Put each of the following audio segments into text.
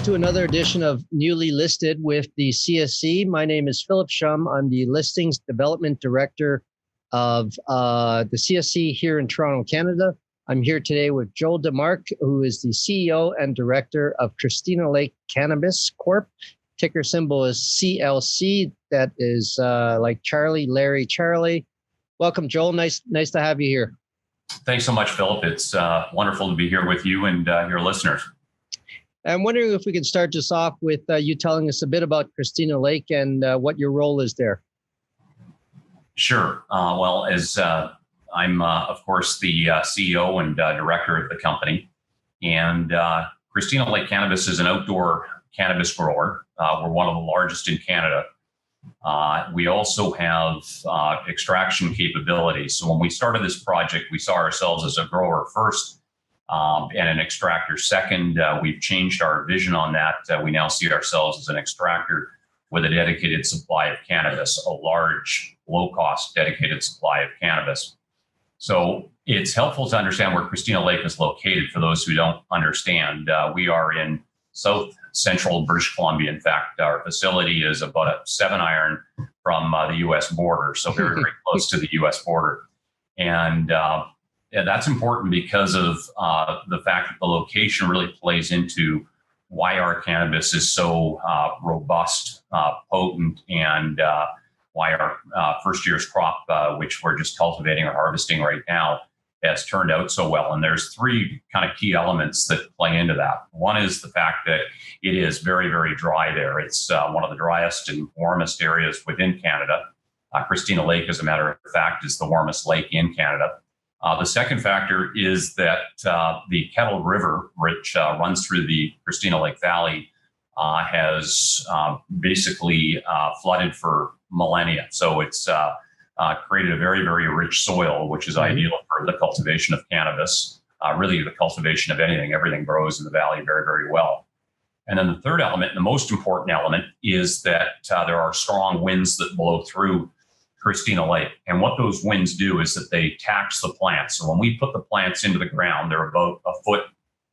to another edition of Newly Listed with the CSE. My name is Philip Shum. I'm the Listings Development Director of the CSE here in Toronto, Canada. I'm here today with Joel Dumaresq, who is the CEO and Director of Christina Lake Cannabis Corp. Ticker symbol is CLC. That is like Charlie, Larry, Charlie. Welcome, Joel. Nice to have you here. Thanks so much, Philip. It's wonderful to be here with you and your listeners. I'm wondering if we could start this off with you telling us a bit about Christina Lake and what your role is there. Sure. Well, as I'm, of course, the CEO and director of the company, and Christina Lake Cannabis is an outdoor cannabis grower. We're one of the largest in Canada. We also have extraction capabilities. So when we started this project, we saw ourselves as a grower first and an extractor second. We've changed our vision on that. We now see ourselves as an extractor with a dedicated supply of cannabis, a large, low-cost dedicated supply of cannabis. So it's helpful to understand where Christina Lake is located for those who don't understand. We are in south central British Columbia. In fact, our facility is about a 7-iron from the U.S. border, so very, very close to the U.S. border. And that's important because of the fact that the location really plays into why our cannabis is so robust, potent, and why our first year's crop, which we're just cultivating or harvesting right now, has turned out so well. And there's three kind of key elements that play into that. One is the fact that it is very, very dry there. It's one of the driest and warmest areas within Canada. Christina Lake, as a matter of fact, is the warmest lake in Canada. The second factor is that the Kettle River, which runs through the Christina Lake Valley, has basically flooded for millennia. So it's created a very, very rich soil, which is ideal for the cultivation of cannabis, really the cultivation of anything. Everything grows in the valley very, very well. And then the third element, the most important element, is that there are strong winds that blow through Christina Lake. And what those winds do is that they tax the plants. So when we put the plants into the ground, they're about a foot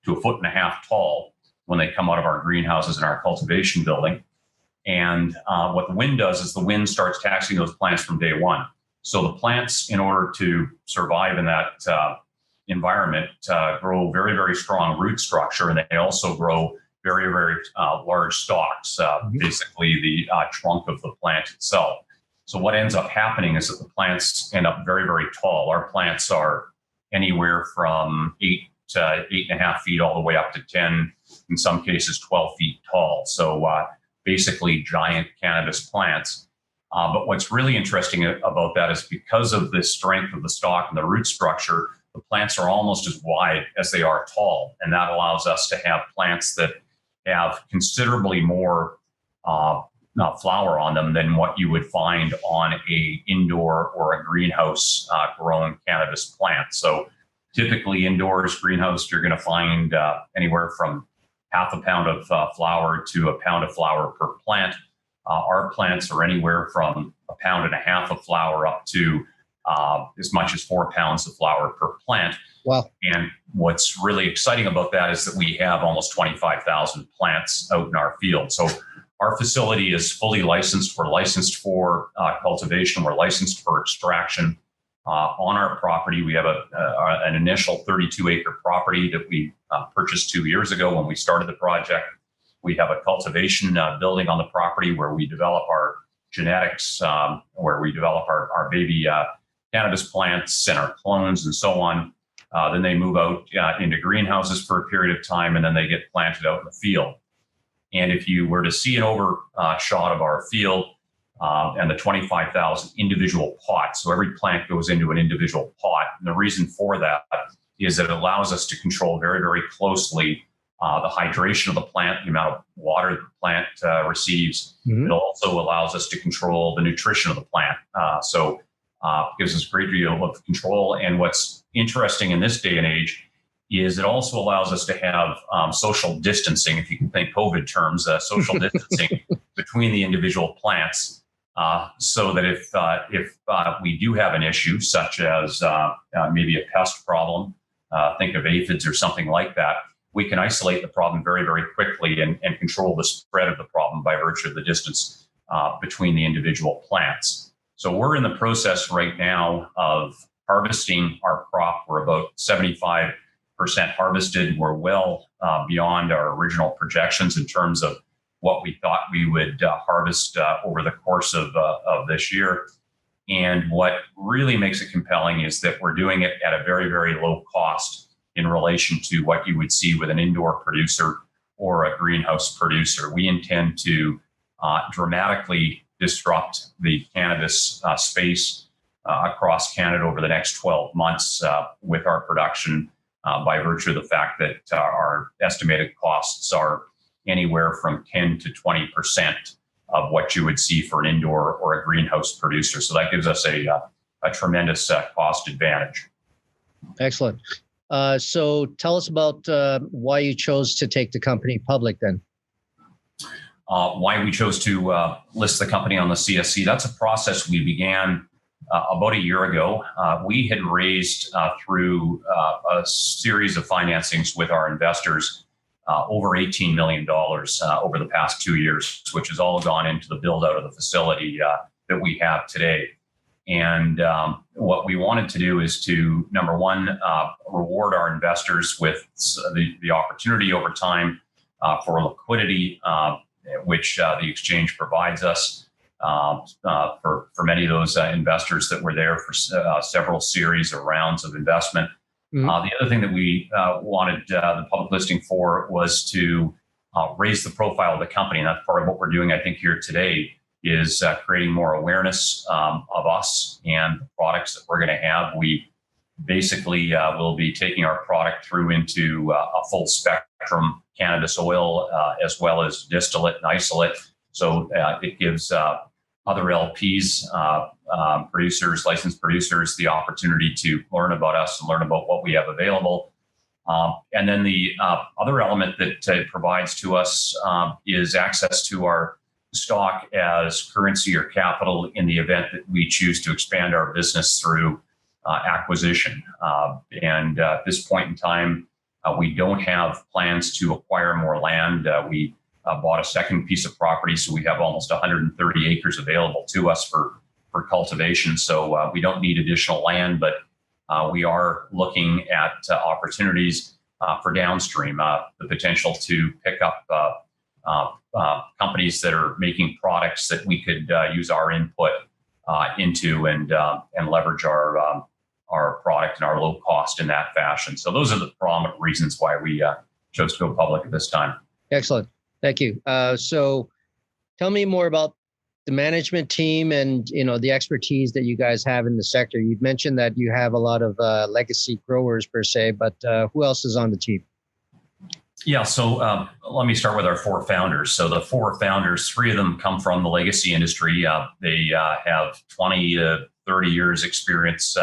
to a foot and a half tall when they come out of our greenhouses in our cultivation building. And what the wind does is the wind starts taxing those plants from day one. So the plants, in order to survive in that environment, grow very, very strong root structure, and they also grow very, very large stalks, basically the trunk of the plant itself. So what ends up happening is that the plants end up very, very tall. Our plants are anywhere from 8 to 8.5 feet all the way up to 10, in some cases 12 feet tall. So basically giant cannabis plants. But what's really interesting about that is because of the strength of the stalk and the root structure, the plants are almost as wide as they are tall. And that allows us to have plants that have considerably more flower on them than what you would find on a indoor or a greenhouse grown cannabis plant. So typically indoors, greenhouse, you're going to find anywhere from half a pound of flower to a pound of flower per plant. Our plants are anywhere from 1.5 pounds of flower up to as much as 4 pounds of flower per plant. Wow. And what's really exciting about that is that we have almost 25,000 plants out in our field. So our facility is fully licensed. We're licensed for cultivation. We're licensed for extraction. On our property, we have an initial 32-acre property that we purchased 2 years ago when we started the project. We have a cultivation building on the property where we develop our genetics, where we develop our baby cannabis plants and our clones and so on. Then they move out into greenhouses for a period of time, and then they get planted out in the field. And if you were to see an overshot of our field and the 25,000 individual pots, so every plant goes into an individual pot. And the reason for that is that it allows us to control very, very closely the hydration of the plant, the amount of water the plant receives. It also allows us to control the nutrition of the plant. So it gives us a great deal of control. And what's interesting in this day and age is it also allows us to have social distancing, if you can think COVID terms, social distancing between the individual plants, so that if we do have an issue, such as maybe a pest problem, think of aphids or something like that, we can isolate the problem very, very quickly and control the spread of the problem by virtue of the distance between the individual plants. So we're in the process right now of harvesting our crop. We're about 75% harvested. We're well beyond our original projections in terms of what we thought we would harvest over the course of this year. And what really makes it compelling is that we're doing it at a very, very low cost in relation to what you would see with an indoor producer or a greenhouse producer. We intend to dramatically disrupt the cannabis space across Canada over the next 12 months with our production by virtue of the fact that our estimated costs are anywhere from 10 to 20% of what you would see for an indoor or a greenhouse producer. So that gives us a tremendous cost advantage. Excellent. So tell us about why you chose to take the company public then. Why we chose to list the company on the CSE. That's a process we began about a year ago. We had raised through a series of financings with our investors over $18 million over the past 2 years, which has all gone into the build out of the facility that we have today. And what we wanted to do is to, number one, reward our investors with the opportunity over time for liquidity, which the exchange provides us for many of those investors that were there for several series of rounds of investment. Mm-hmm. The other thing that we wanted the public listing for was to raise the profile of the company. And that's part of what we're doing, I think, here today is creating more awareness of us and the products that we're going to have. We basically will be taking our product through into a full spectrum cannabis oil as well as distillate and isolate. So it gives other LPs, producers, licensed producers, the opportunity to learn about us and learn about what we have available. And then the other element that it provides to us is access to our stock as currency or capital in the event that we choose to expand our business through acquisition. And at this point in time, we don't have plans to acquire more land. We bought a second piece of property, so we have almost 130 acres available to us for cultivation. So we don't need additional land, but we are looking at opportunities for downstream, the potential to pick up companies that are making products that we could use our input into and leverage our product and our low cost in that fashion. So those are the prominent reasons why we chose to go public at this time. Excellent. Thank you. So tell me more about the management team and, the expertise that you guys have in the sector. You'd mentioned that you have a lot of legacy growers per se, but who else is on the team? Yeah, so let me start with our four founders. So the four founders, three of them come from the legacy industry. They have 20 to 30 years experience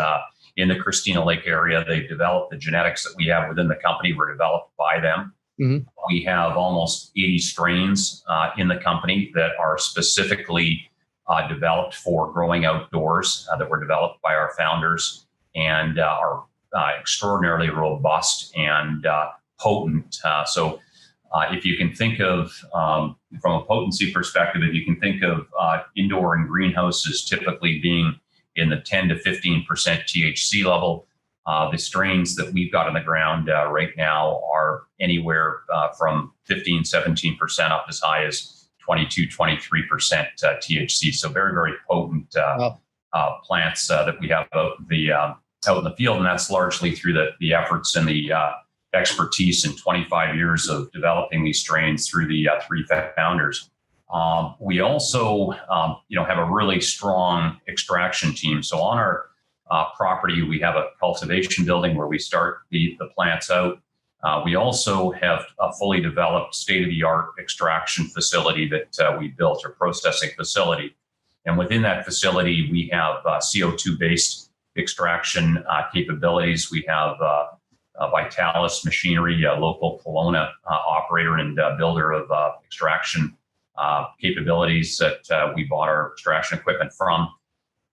in the Christina Lake area. They developed the genetics that we have within the company were developed by them. Mm-hmm. We have almost 80 strains in the company that are specifically developed for growing outdoors that were developed by our founders and are extraordinarily robust and potent. So if you can think of, from a potency perspective, if you can think of indoor and greenhouses typically being in the 10 to 15% THC level, the strains that we've got on the ground right now are anywhere from 15, 17% up as high as 22, 23% THC. So very, very potent plants that we have out in the field. And that's largely through the efforts and the expertise in 25 years of developing these strains through the three founders. We also, have a really strong extraction team. So on our property, we have a cultivation building where we start the plants out. We also have a fully developed state-of-the-art extraction facility that we built, or processing facility. And within that facility, we have CO2-based extraction capabilities. We have Vitalis Machinery, a local Kelowna operator and builder of extraction capabilities that we bought our extraction equipment from.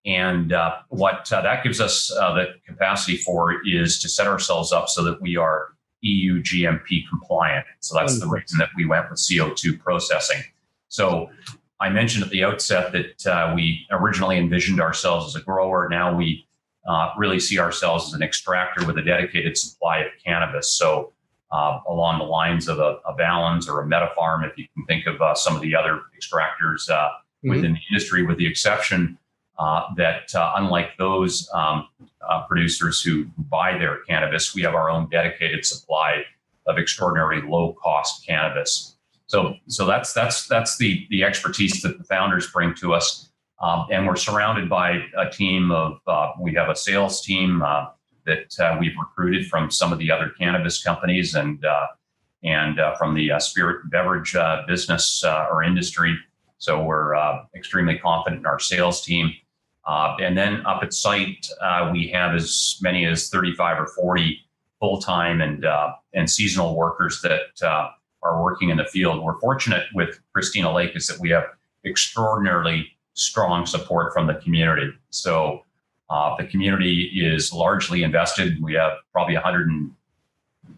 And what that gives us the capacity for is to set ourselves up so that we are EU GMP compliant. So that's the reason that we went with CO2 processing. So I mentioned at the outset that we originally envisioned ourselves as a grower. Now we really see ourselves as an extractor with a dedicated supply of cannabis. So along the lines of a Valens or a Metafarm, if you can think of some of the other extractors within the industry, with the exception that unlike those producers who buy their cannabis, we have our own dedicated supply of extraordinarily low-cost cannabis. So that's the expertise that the founders bring to us, and we're surrounded by a team of. We have a sales team that we've recruited from some of the other cannabis companies and from the spirit and beverage business or industry. So we're extremely confident in our sales team. And then up at site, we have as many as 35 or 40 full-time and seasonal workers that are working in the field. We're fortunate with Christina Lake is that we have extraordinarily strong support from the community. So the community is largely invested. We have probably 100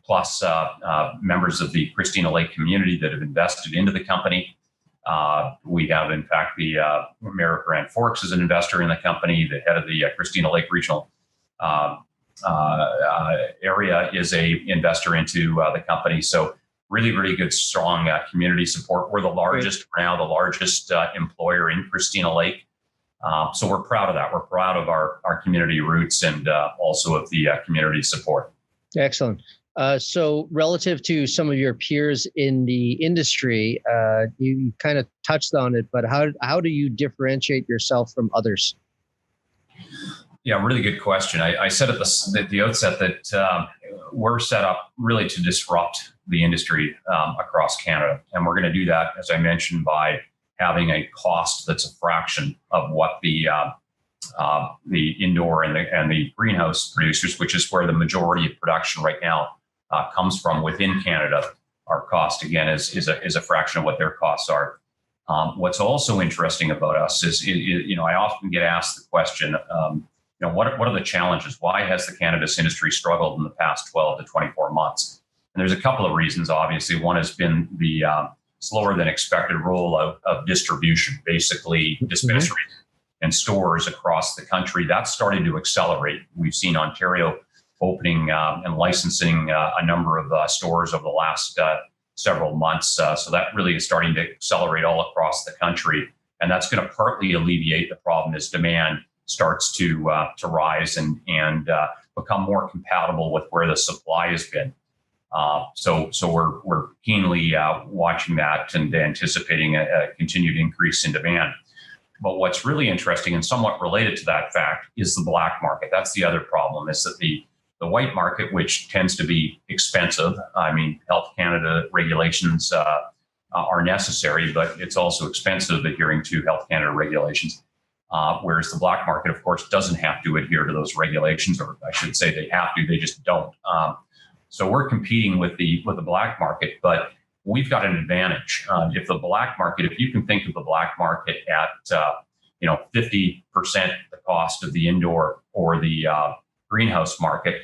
plus members of the Christina Lake community that have invested into the company. We have, in fact, the Mayor of Grand Forks is an investor in the company. The head of the Christina Lake Regional area is a investor into the company. So really, really good, strong community support. We're the largest now, the largest employer in Christina Lake. So we're proud of that. We're proud of our community roots and also of the community support. Excellent. So relative to some of your peers in the industry, you kind of touched on it, but how do you differentiate yourself from others? Yeah, really good question. I said at the outset that we're set up really to disrupt the industry across Canada. And we're going to do that, as I mentioned, by having a cost that's a fraction of what the indoor and the greenhouse producers, which is where the majority of production right now comes from within Canada. Our cost, again, is a fraction of what their costs are. What's also interesting about us is I often get asked the question, what are the challenges? Why has the cannabis industry struggled in the past 12 to 24 months? And there's a couple of reasons, obviously. One has been the slower than expected rollout of distribution, basically dispensaries and stores across the country. That's starting to accelerate. We've seen Ontario opening and licensing a number of stores over the last several months. So that really is starting to accelerate all across the country. And that's going to partly alleviate the problem as demand starts to rise and become more compatible with where the supply has been. So we're keenly watching that and anticipating a continued increase in demand. But what's really interesting and somewhat related to that fact is the black market. That's the other problem, is that the white market, which tends to be expensive. I mean, Health Canada regulations are necessary, but it's also expensive adhering to Health Canada regulations. Whereas the black market, of course, doesn't have to adhere to those regulations, or I should say they have to, they just don't. So we're competing with the black market, but we've got an advantage. If you can think of the black market at 50% the cost of the indoor or the greenhouse market,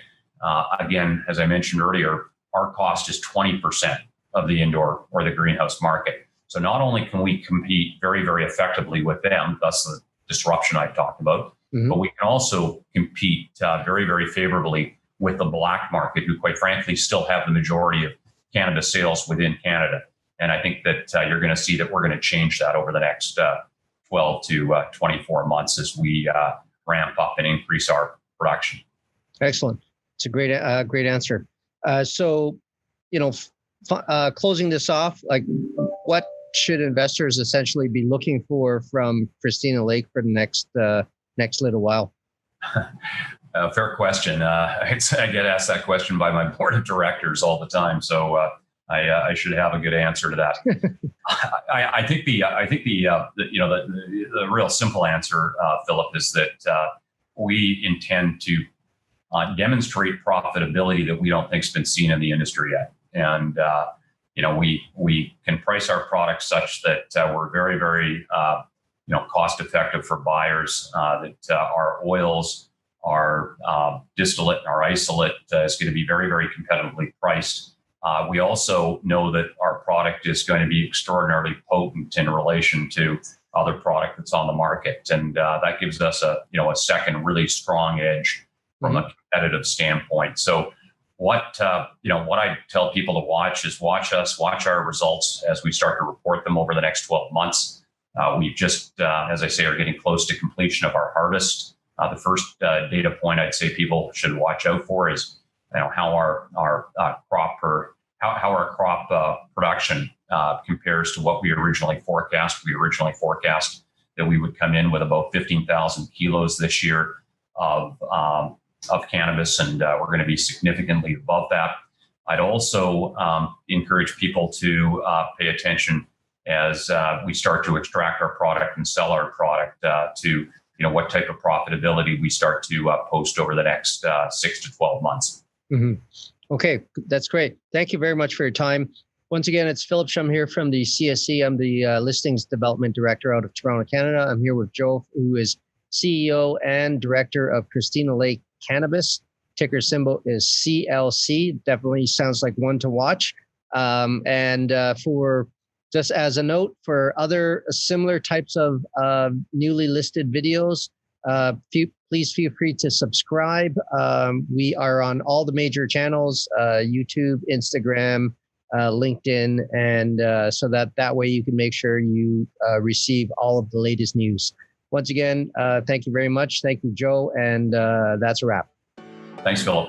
again, as I mentioned earlier, our cost is 20% of the indoor or the greenhouse market. So not only can we compete very, very effectively with them, thus the disruption I talked about, but we can also compete very, very favorably with the black market, who quite frankly still have the majority of cannabis sales within Canada. And I think that you're going to see that we're going to change that over the next 12 to 24 months as we ramp up and increase our production. Excellent. It's a great answer. So, closing this off, like, what should investors essentially be looking for from Christina Lake for the next little while? Fair question. I get asked that question by my board of directors all the time, so I should have a good answer to that. I think the real simple answer, Philip, is that we intend to demonstrate profitability that we don't think has been seen in the industry yet, and we can price our products such that we're very, very cost effective for buyers. That our oils our distillate and our isolate is going to be very, very competitively priced. We also know that our product is going to be extraordinarily potent in relation to other product that's on the market, and that gives us a second really strong edge from a competitive standpoint. So what I tell people to watch is watch our results as we start to report them over the next 12 months. We just, as I say, are getting close to completion of our harvest. The first data point I'd say people should watch out for is how our crop production compares to what we originally forecast. We originally forecast that we would come in with about 15,000 kilos this year of cannabis, and we're going to be significantly above that. I'd also encourage people to pay attention as we start to extract our product and sell our product to what type of profitability we start to post over the next 6 to 12 months. Mm-hmm. Okay, that's great. Thank you very much for your time. Once again, it's Philip Shum here from the CSE. I'm the Listings Development Director out of Toronto, Canada. I'm here with Joe, who is CEO and Director of Christina Lake Cannabis. Ticker symbol is CLC. Definitely sounds like one to watch. And for just as a note, for other similar types of newly listed videos, please feel free to subscribe. We are on all the major channels, YouTube, Instagram, LinkedIn, and so that way you can make sure you receive all of the latest news. Once again, thank you very much. Thank you, Joe, and that's a wrap. Thanks, Philip.